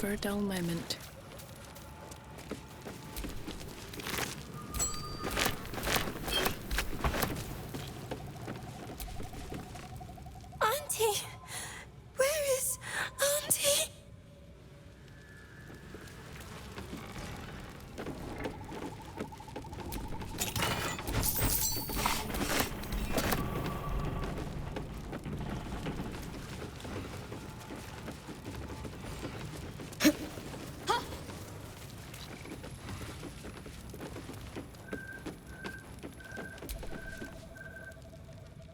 never a dull moment. Auntie! Where is Auntie?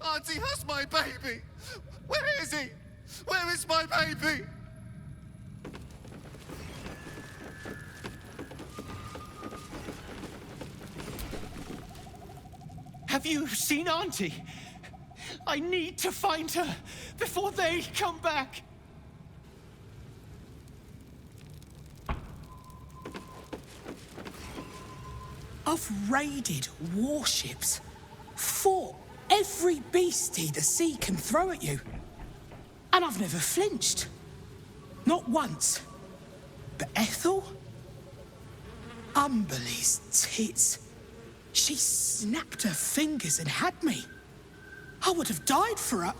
Auntie has my baby! Where is he? Where is my baby? Have you seen Auntie? I need to find her before they come back. I've raided warships, fought every beastie the sea can throw at you. And I've never flinched. Not once. But Ethel? Umberly's tits. She snapped her fingers and had me. I would have died for her.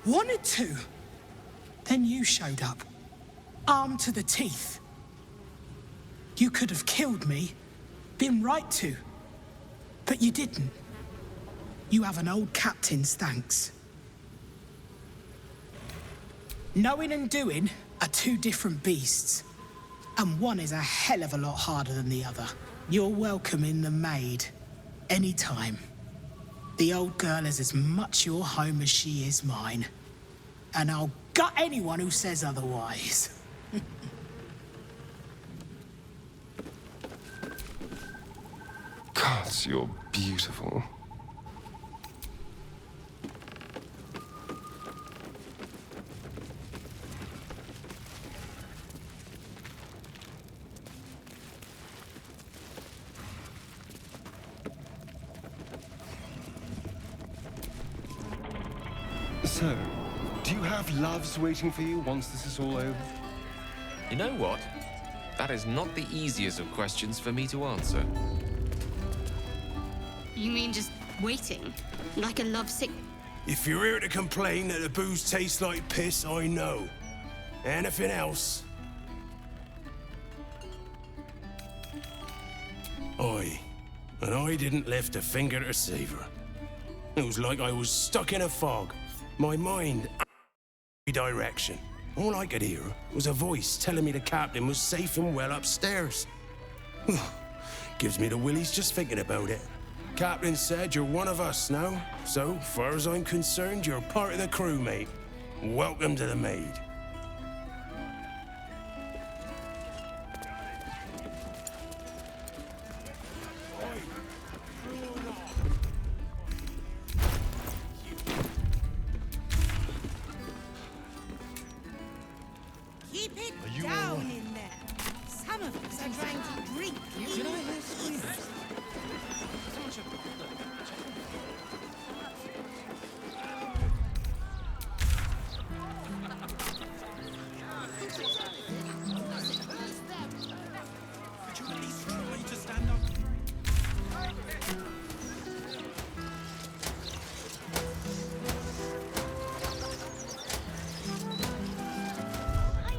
Wanted to. Then you showed up. Armed to the teeth. You could have killed me. Been right to. But you didn't. You have an old captain's thanks. Knowing and doing are two different beasts. And one is a hell of a lot harder than the other. You're welcome in the Maid. Anytime. The old girl is as much your home as she is mine. And I'll gut anyone who says otherwise. God, you're beautiful. So, do you have loves waiting for you once this is all over? You know what? That is not the easiest of questions for me to answer. You mean just waiting? Like a lovesick... If you're here to complain that the booze tastes like piss, I know. Anything else? And I didn't lift a finger to save her. It was like I was stuck in a fog. My mind direction. All I could hear was a voice telling me the captain was safe and well upstairs. Gives me the willies just thinking about it. Captain said you're one of us now, so far as I'm concerned, you're part of the crew, mate. Welcome to the Maid. Keep it down in there. Some of us are trying to drink you. Did I hear screaming? Could you at least try to stand up? I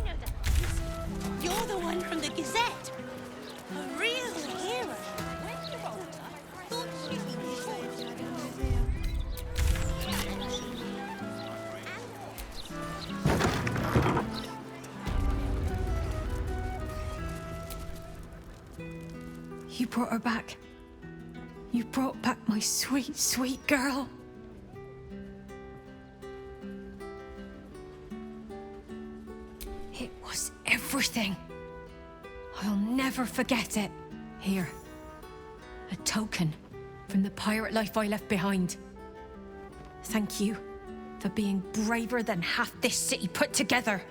know that voice. You're the one from the Gazette. A real hero. When you're older, thought you'd be You brought her back. You brought back my sweet, sweet girl. It was everything. I'll never forget it. Here, a token from the pirate life I left behind. Thank you for being braver than half this city put together.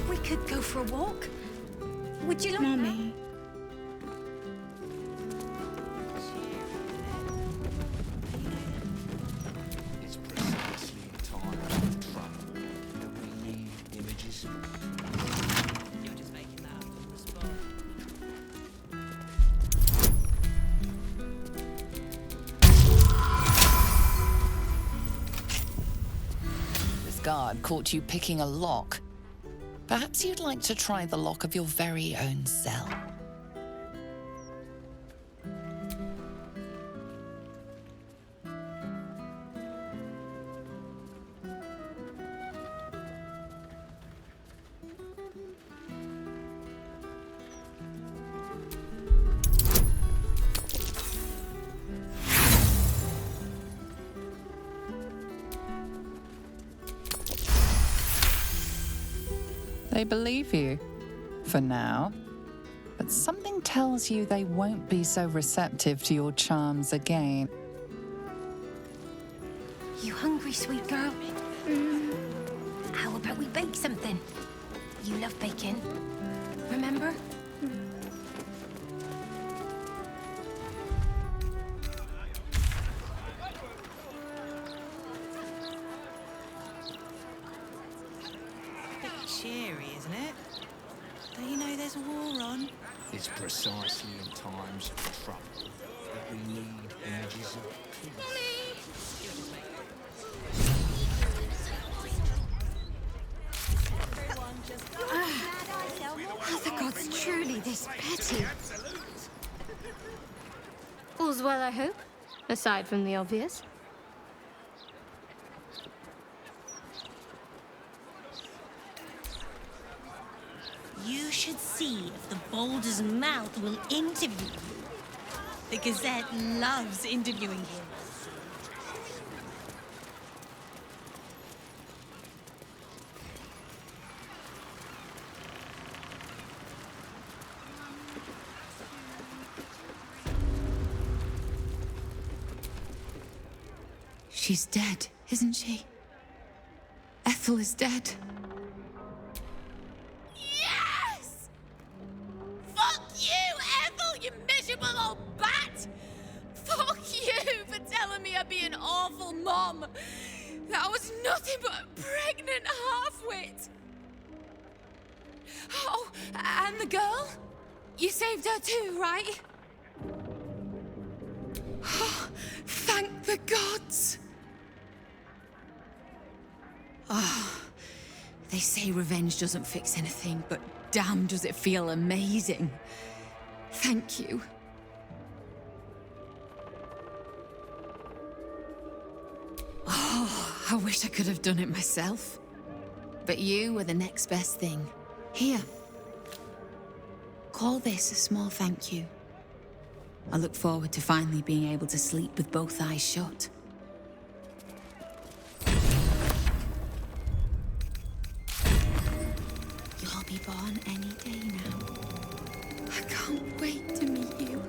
We could go for a walk. Would you like Mummy. It's precisely in times of trouble that we need images guard caught you picking a lock. Perhaps you'd like to try the lock of your very own cell. They believe you, for now. But something tells you they won't be so receptive to your charms again. You hungry, sweet girl? How about we bake something? You love baking. Remember? Bit cheery, isn't it? Don't you know there's a war on? It's precisely in times of trouble that we need images of peace. Are the gods truly this petty? All's well, I hope, aside from the obvious. You should see if the Baldur's mouth will interview you. The Gazette loves interviewing him. She's dead, isn't she? Ethel is dead. Yes! Fuck you, Ethel, you miserable old bat! Fuck you for telling me I'd be an awful mom. That I was nothing but a pregnant half-wit. Oh, and the girl? You saved her too, right? Oh, thank the gods. Oh, they say revenge doesn't fix anything, but damn does it feel amazing. Thank you. Oh, I wish I could have done it myself. But you were the next best thing. Here. Call this a small thank you. I look forward to finally being able to sleep with both eyes shut. You'll be born any day now. I can't wait to meet you.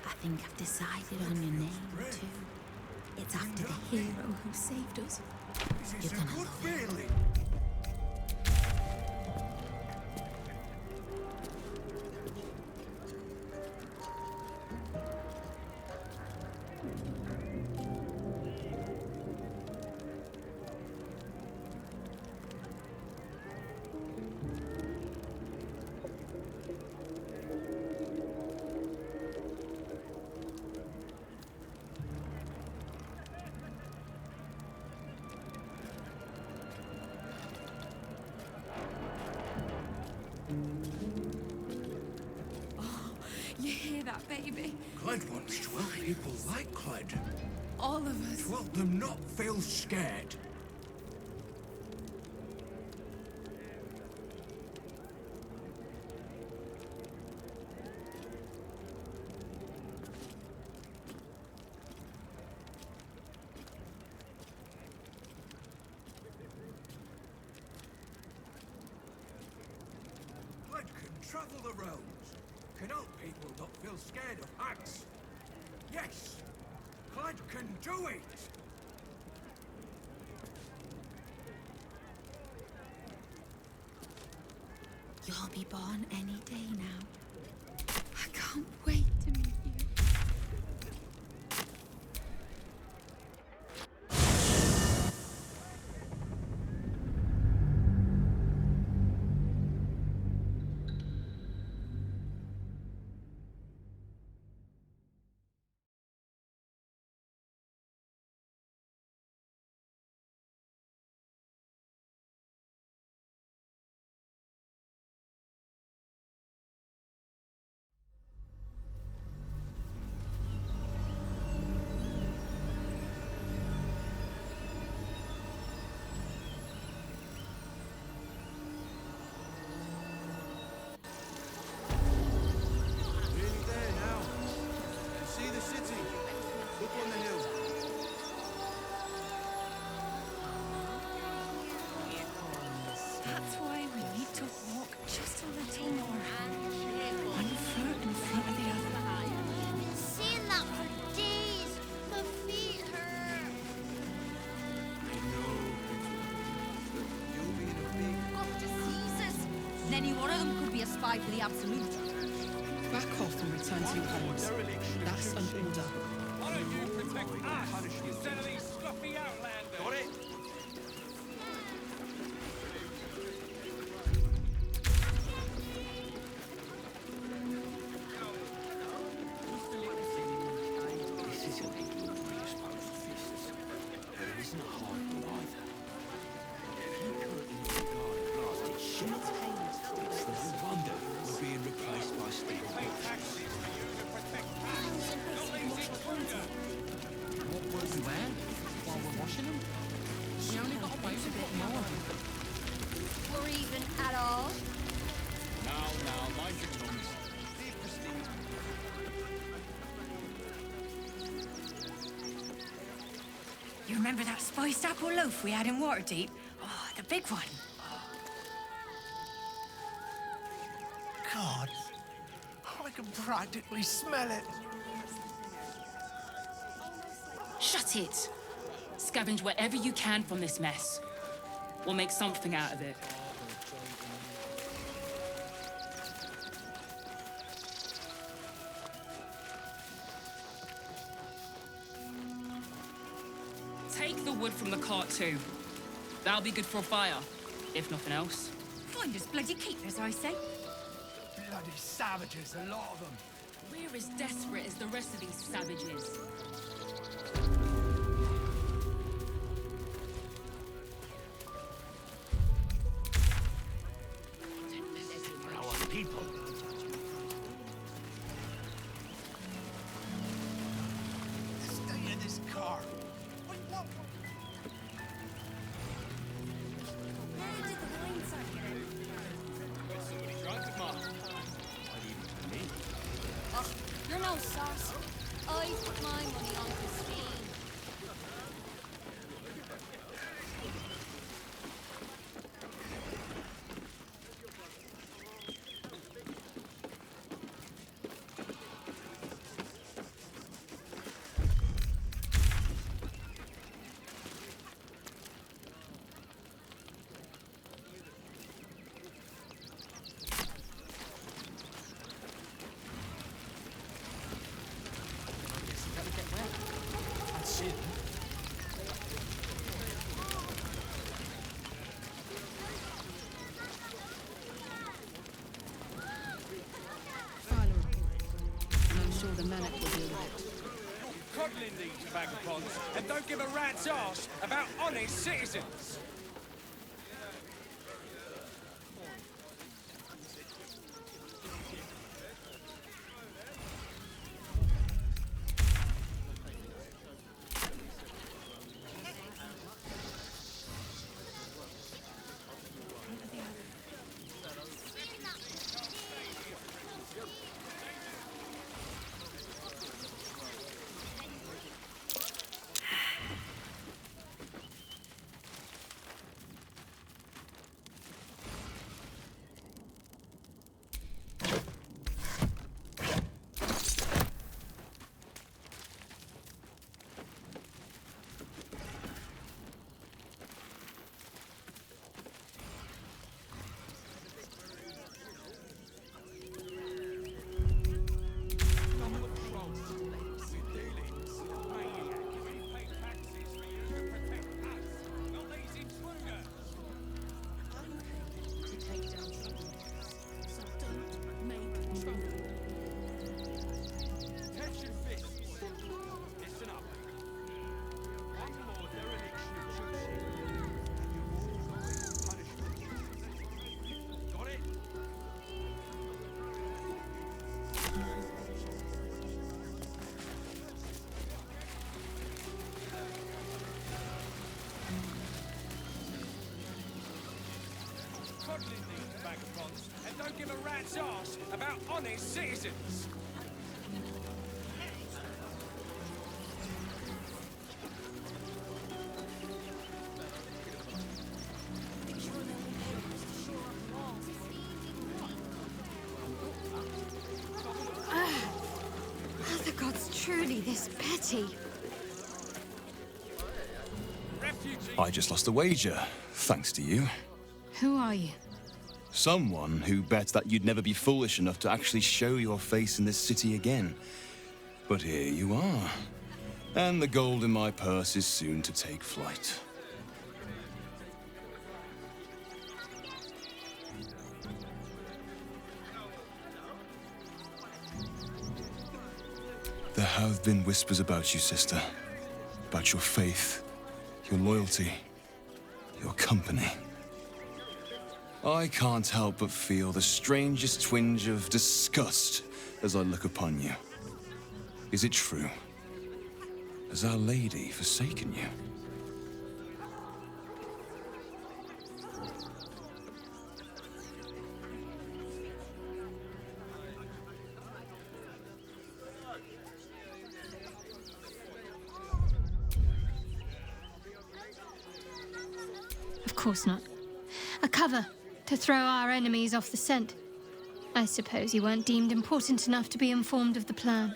I think I've decided on your name, too. It's after the hero who saved us. You're gonna love it. You hear that, baby? Cled wants 12 people like Cled. All of us. 12 them not feel scared. Cled can travel the roads, can help people not feel scared of hags. Yes, Clyde can do it! You'll be born any day now. I can't wait to meet you. Nearly there now. You see the city? Look on the hill. That's why we need to walk just a little more. One foot in front of the other. Been saying that for days. My feet hurt. I know. You'll be in a big... Oh, Jesus! And any one of them could be a spy for the Absolute. Back off and return to your homes. That's an order. Why don't you protect us instead of these sloppy outlanders? Got it? This isn't England where you're supposed to fists. But it isn't a hard one either. If you currently regard a blasted shit, it's no wonder we're being replaced by steel. What were you at while we're washing them? We only got away with a bit more. Or even at all. Now, mind your tongues. Be pristine. You remember that spiced apple loaf we had in Waterdeep? Oh, the big one. God, I can practically smell it. Shut it! Scavenge wherever you can from this mess. We'll make something out of it. Take the wood from the cart too. That'll be good for a fire, if nothing else. Find us bloody keepers, I say. Bloody savages, a lot of them. We're as desperate as the rest of these savages. Our people. Stay in this car. Where did the wine circulate? Somebody drank it, Mark. Oh, you're no sauce. I put my money on Christine. That's it. File a report, and I'm sure the Manic will deal with it. Coddling these vagabonds and don't give a rat's arse about honest citizens. muddling these vagabonds and don't give a rat's ass about honest citizens. Are the gods truly this petty? I just lost a wager, thanks to you. Who are you? Someone who bet that you'd never be foolish enough to actually show your face in this city again. But here you are. And the gold in my purse is soon to take flight. There have been whispers about you, sister. About your faith, your loyalty, your company. I can't help but feel the strangest twinge of disgust as I look upon you. Is it true? Has Our Lady forsaken you? Of course not. A cover to throw our enemies off the scent. I suppose you weren't deemed important enough to be informed of the plan.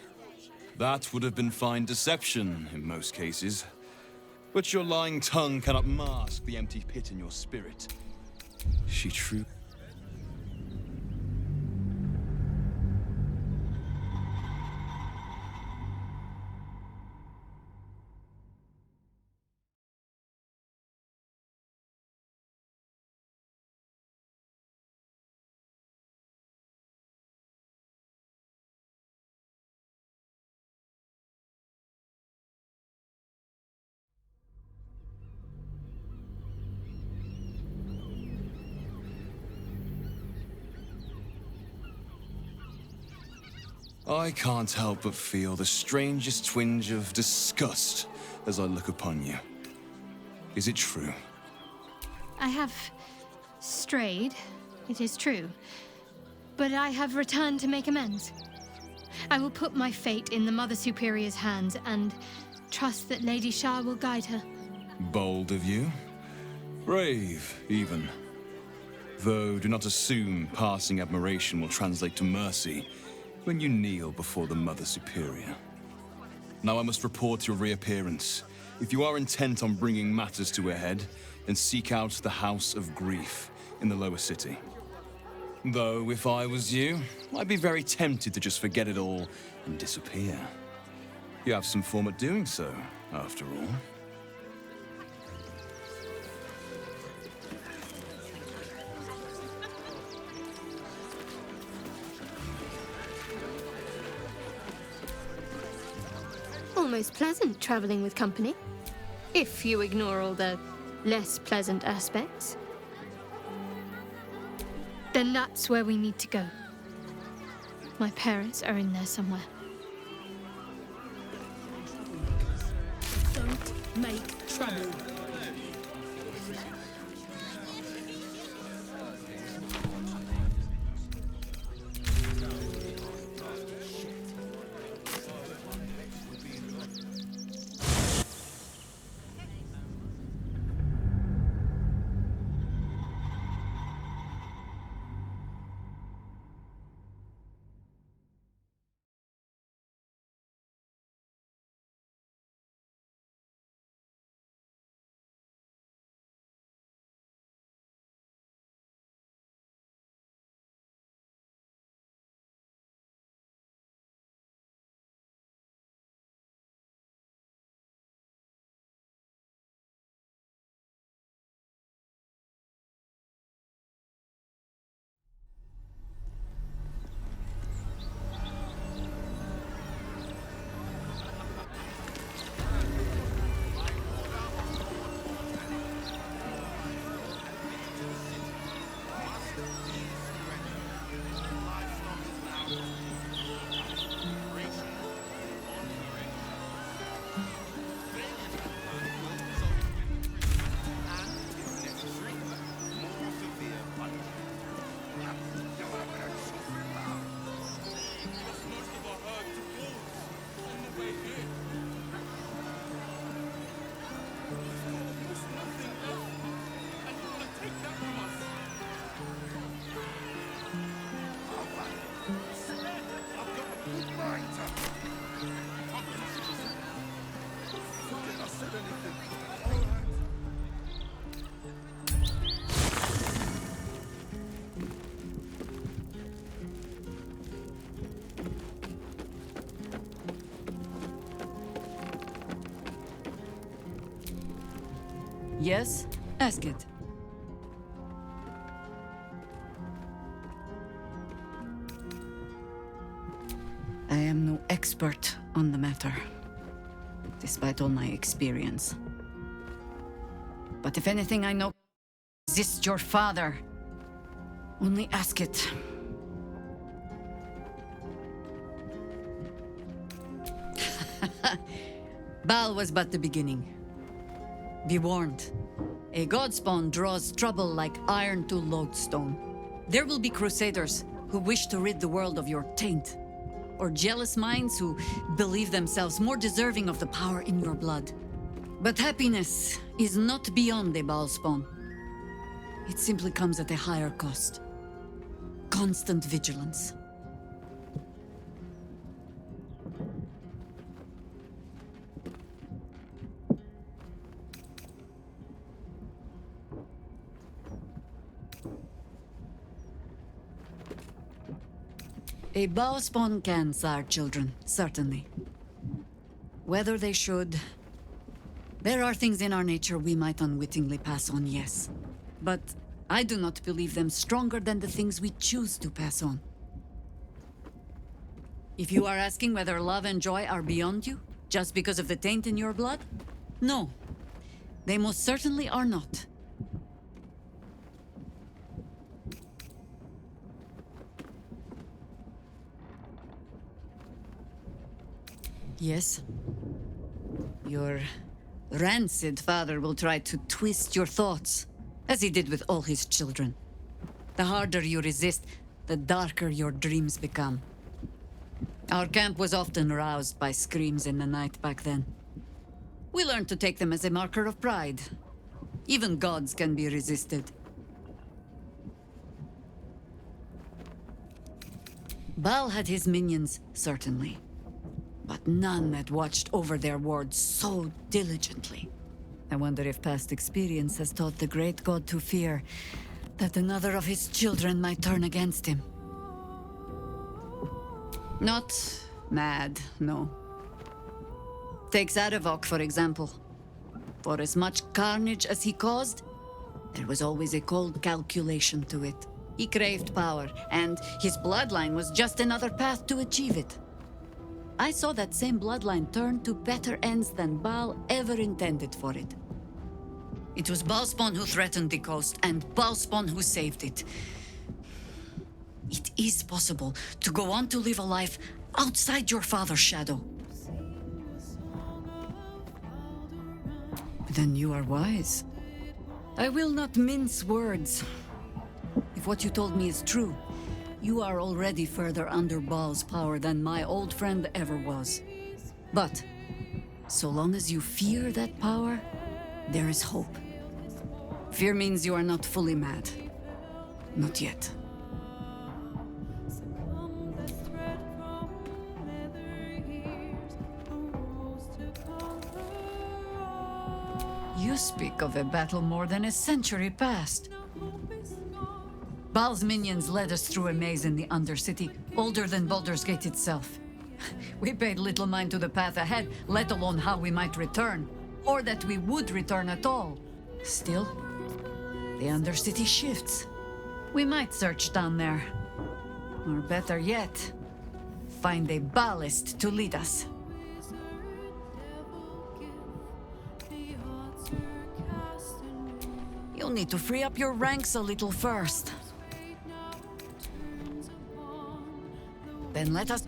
That would have been fine deception in most cases. But your lying tongue cannot mask the empty pit in your spirit. She true. I can't help but feel the strangest twinge of disgust as I look upon you. Is it true? I have strayed, it is true. But I have returned to make amends. I will put my fate in the Mother Superior's hands and trust that Lady Shah will guide her. Bold of you. Brave, even. Though do not assume passing admiration will translate to mercy when you kneel before the Mother Superior. Now I must report your reappearance. If you are intent on bringing matters to a head, then seek out the House of Grief in the lower city. Though, if I was you, I'd be very tempted to just forget it all and disappear. You have some form at doing so, after all. Almost pleasant traveling with company, if you ignore all the less pleasant aspects. Then that's where we need to go. My parents are in there somewhere. Don't make trouble. Yes? Ask it. I am no expert on the matter, despite all my experience. But if anything I know exists your father, only ask it. Baal was but the beginning. Be warned. A godspawn draws trouble like iron to lodestone. There will be crusaders who wish to rid the world of your taint, or jealous minds who believe themselves more deserving of the power in your blood. But happiness is not beyond a Baal spawn. It simply comes at a higher cost. Constant vigilance. A Baal spawn can sire children, certainly. Whether they should... There are things in our nature we might unwittingly pass on, yes. But I do not believe them stronger than the things we choose to pass on. If you are asking whether love and joy are beyond you, just because of the taint in your blood? No. They most certainly are not. Yes? Your rancid father will try to twist your thoughts, as he did with all his children. The harder you resist, the darker your dreams become. Our camp was often roused by screams in the night back then. We learned to take them as a marker of pride. Even gods can be resisted. Baal had his minions, certainly. But none that watched over their wards so diligently. I wonder if past experience has taught the great god to fear that another of his children might turn against him. Not mad, no. Take Zarevok, for example. For as much carnage as he caused, there was always a cold calculation to it. He craved power, and his bloodline was just another path to achieve it. I saw that same bloodline turn to better ends than Baal ever intended for it. It was Baalspawn who threatened the coast, and Baalspawn who saved it. It is possible to go on to live a life outside your father's shadow. Then you are wise. I will not mince words. If what you told me is true, you are already further under Baal's power than my old friend ever was. But, so long as you fear that power, there is hope. Fear means you are not fully mad. Not yet. You speak of a battle more than a century past. Baal's minions led us through a maze in the Undercity, older than Baldur's Gate itself. We paid little mind to the path ahead, let alone how we might return, or that we would return at all. Still, the Undercity shifts. We might search down there. Or better yet, find a Baalist to lead us. You'll need to free up your ranks a little first. Then let us...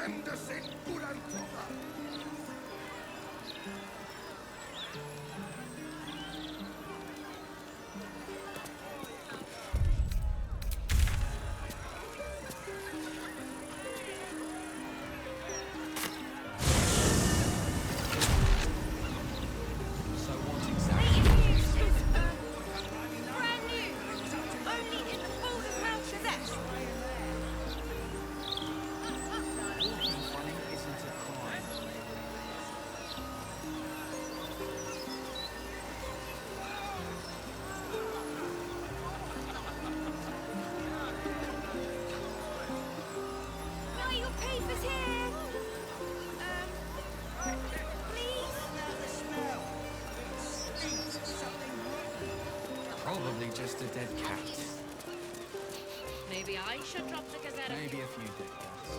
tremendous in good and proper. So what exactly? Brand new! Only in the Baldur Gazette! Walking funny isn't a crime. Now your paper's here! Please? Probably just a dead cat. Maybe I should drop the Gazette. Maybe a few dead cats.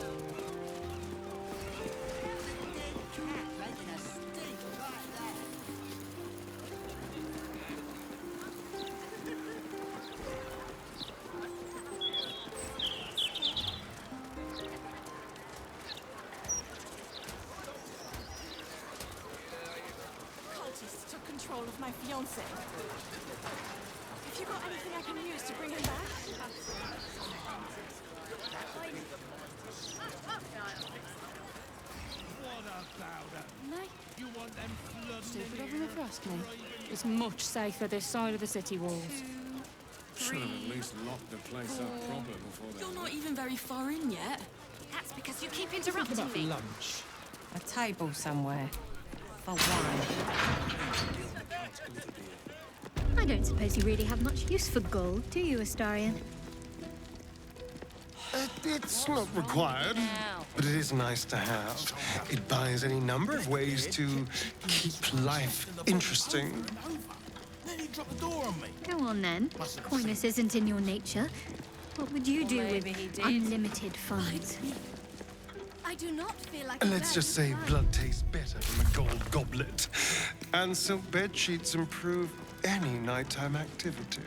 Cultists took control of my fiancé. Have you got anything I can use to bring him back? What a Baldur! No. You want them flooding Stupid in of here? them if you ask me. It's much safer this side of the city walls. Should have at least locked the place up proper before they... You're not even very far in yet. That's because you keep interrupting me. Lunch. A table somewhere. For wine. I don't suppose you really have much use for gold, do you, Astarion? It's not required, but it is nice to have. It buys any number of ways to keep life interesting. Nearly dropped the door on me. Go on then. Coyness isn't in your nature. What would you do with maybe he did. unlimited funds? I do not feel like Let's just say blood tastes better from a gold goblet. And silk bed sheets improve any nighttime activity.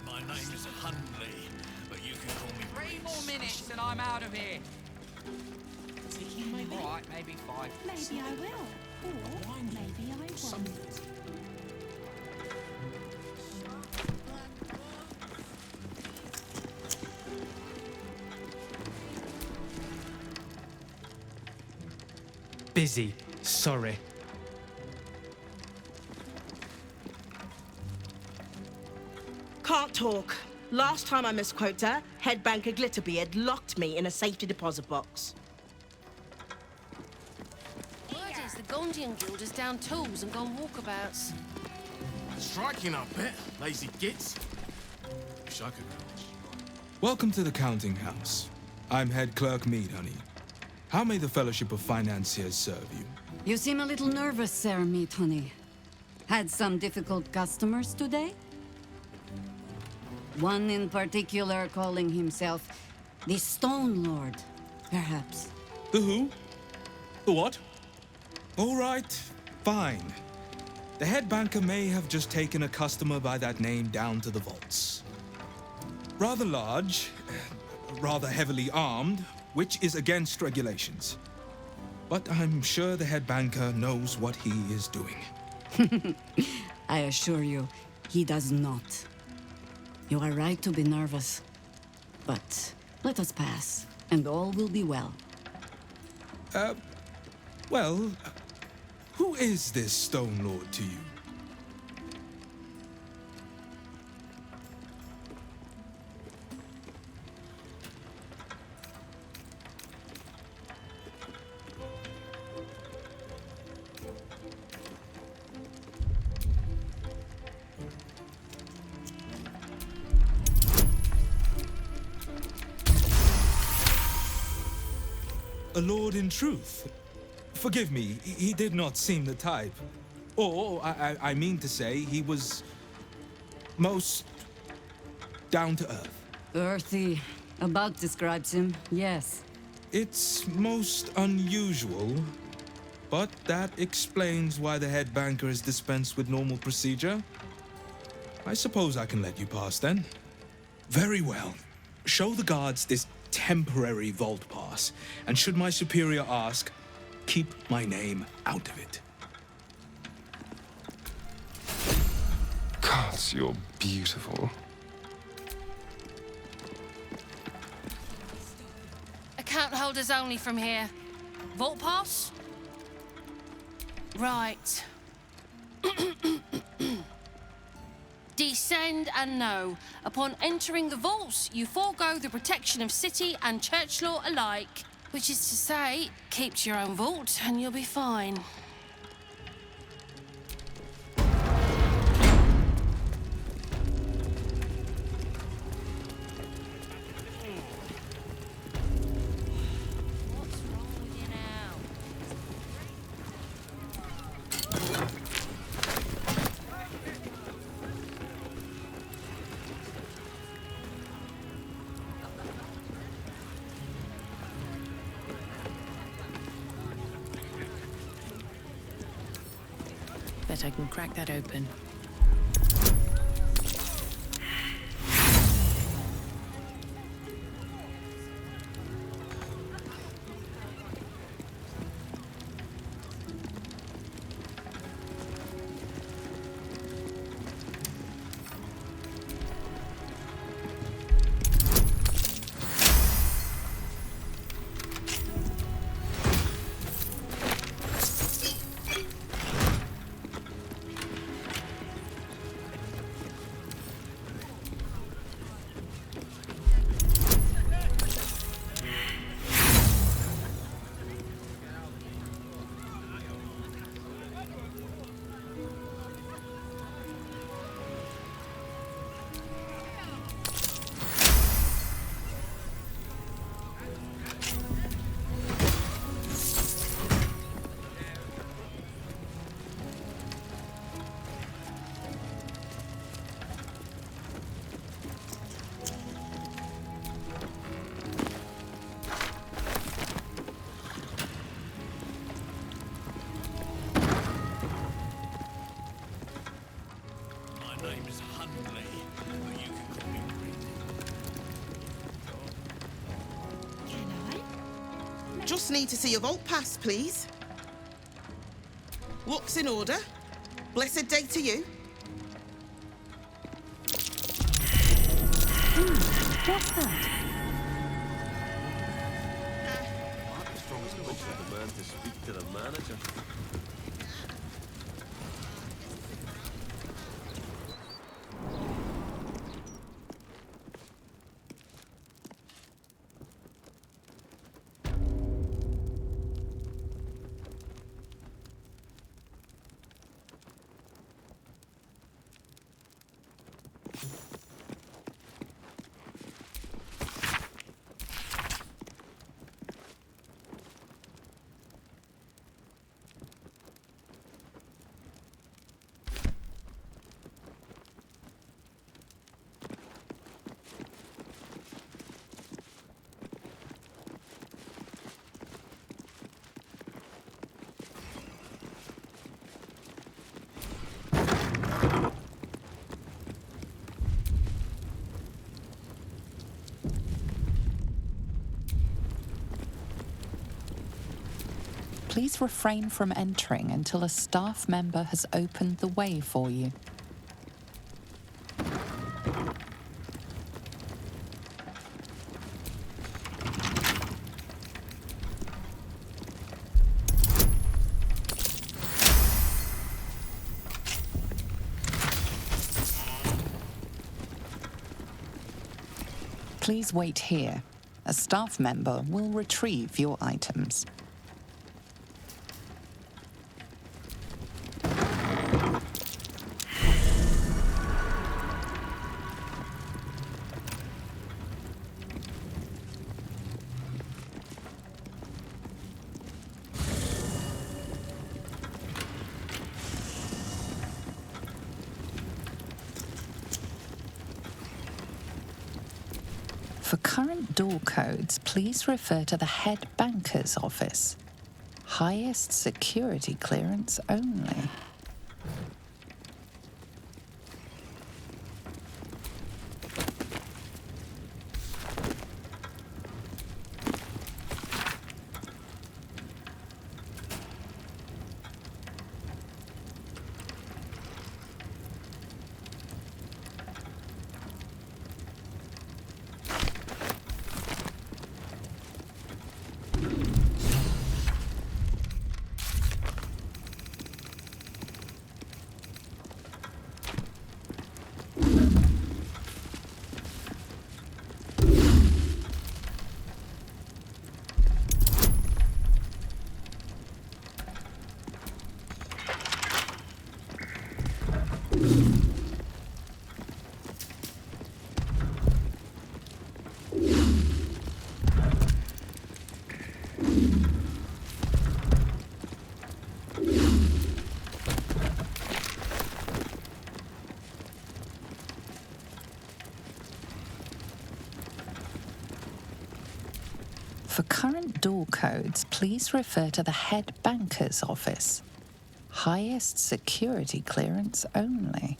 My name is Hundley, but you can call me 3 more minutes and I'm out of here. All right, maybe 5. Maybe I will. Or maybe I won't. Busy. Sorry. Can't talk. Last time I misquoted her, head banker Glitterbeard locked me in a safety deposit box. Word is the Gondian Guild is down tools and gone walkabouts. Striking up bit, lazy gits. Wish I could go. Welcome to the counting house. I'm head clerk Mead, honey. How may the Fellowship of Financiers serve you? You seem a little nervous, Sir Meat Honey. Had some difficult customers today? One in particular calling himself the Stone Lord, perhaps. The who? The what? All right, fine. The head banker may have just taken a customer by that name down to the vaults. Rather large, rather heavily armed, which is against regulations. But I'm sure the head banker knows what he is doing. I assure you, he does not. You are right to be nervous. But let us pass, and all will be well. Well, who is this Stone Lord to you? A lord in truth. Forgive me, he did not seem the type. Or, I mean to say, he was most down to earth. Earthy. About describes him, yes. It's most unusual, But that explains why the head banker is dispensed with normal procedure. I suppose I can let you pass then. Very well. Show the guards this temporary vault pass, and should my superior ask, keep my name out of it. Gods, you're beautiful. Account holders only from here. Vault pass? Right. Descend and know. Upon entering the vaults, you forego the protection of city and church law alike. Which is to say, keep to your own vault and you'll be fine. Bet I can crack that open. Just need to see your vault pass, please. Looks in order. Blessed day to you. What's that? Strongest wish of the man to speak to the manager. Please refrain from entering until a staff member has opened the way for you. Please wait here. A staff member will retrieve your items. For current door codes, please refer to the head banker's office. Highest security clearance only. For current door codes, please refer to the head banker's office. Highest security clearance only.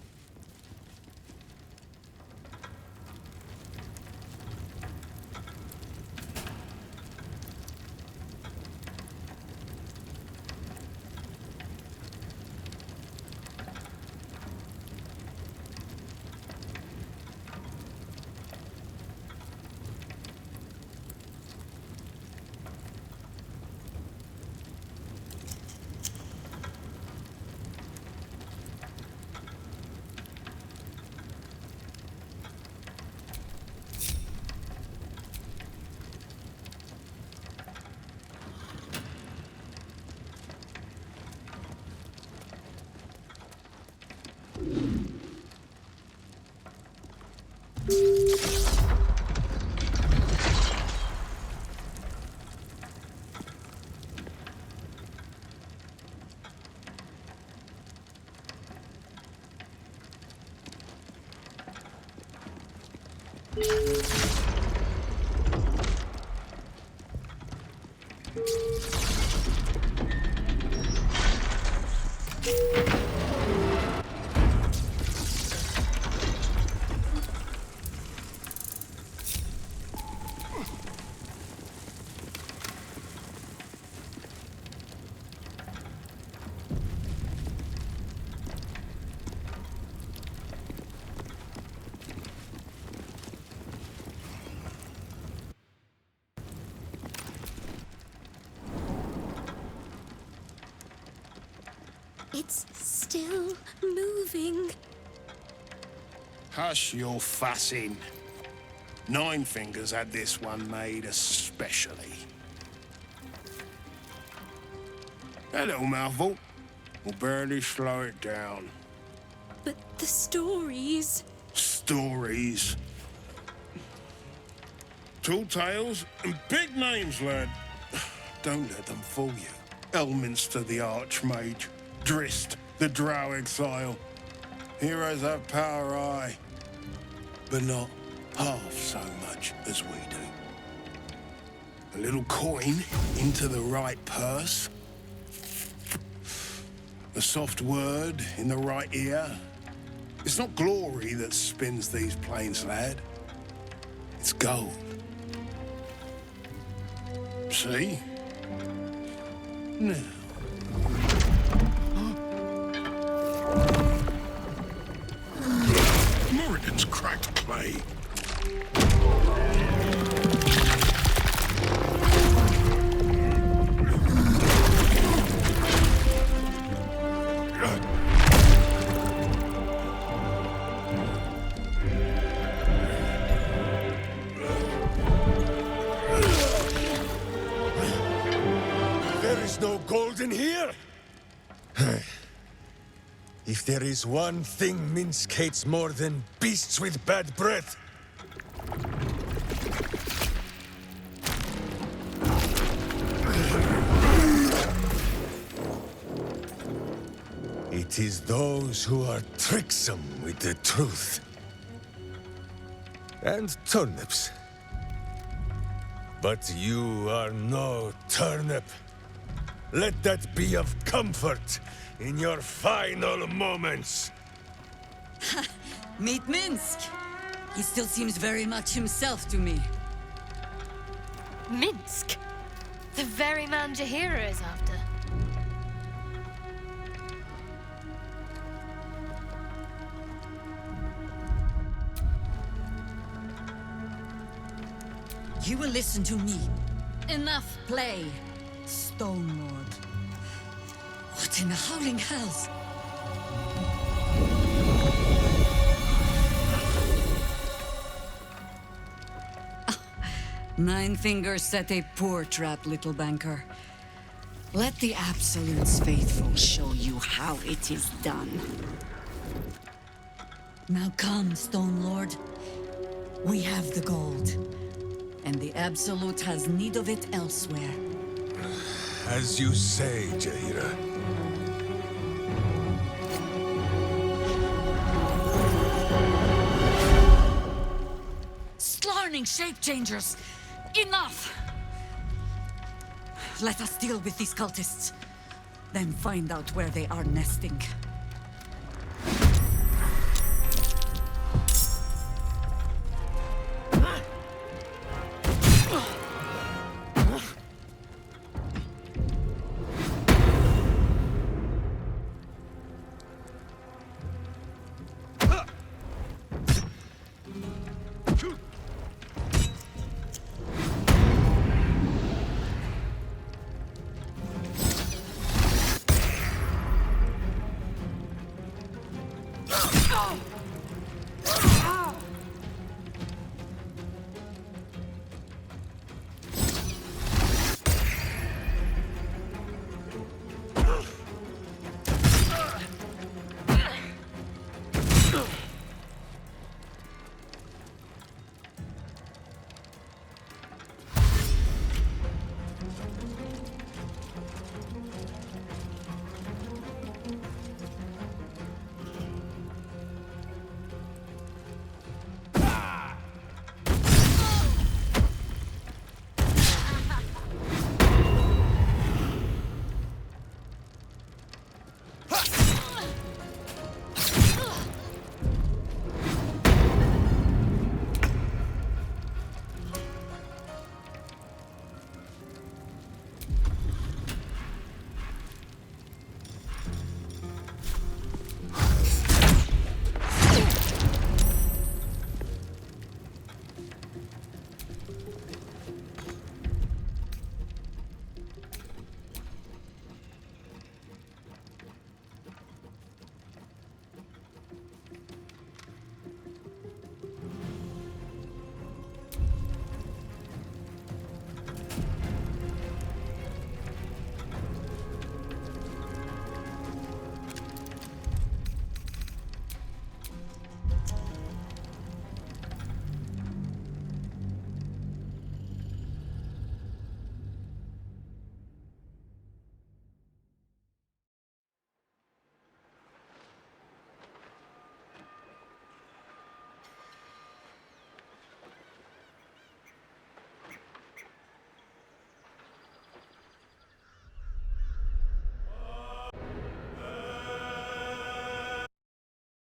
It's still moving. Hush your fussing. Nine Fingers had this one made especially. That little mouthful will barely slow it down. But the stories... Stories. Tall tales and big names, lad. Don't let them fool you. Elminster the Archmage. Drist the Drow Exile. Heroes have power, aye, but not half so much as we do. A little coin into the right purse. A soft word in the right ear. It's not glory that spins these plains, lad. It's gold. See? Now. Morrigan's cracked clay. There is no gold in here. If there is one thing Minsk hates more than beasts with bad breath, it is those who are tricksome with the truth. And turnips. But you are no turnip. Let that be of comfort in your final moments. Meet Minsk. He still seems very much himself to me. Minsk? The very man Jahira is after. You will listen to me. Enough play, Stone Lord. What in the howling hells? Nine Fingers set a poor trap, little banker. Let the Absolute's faithful show you how it is done. Now come, Stone Lord. We have the gold, and the Absolute has need of it elsewhere. As you say, Jahira. Slarning shape-changers! Enough! Let us deal with these cultists, then find out where they are nesting. Oh!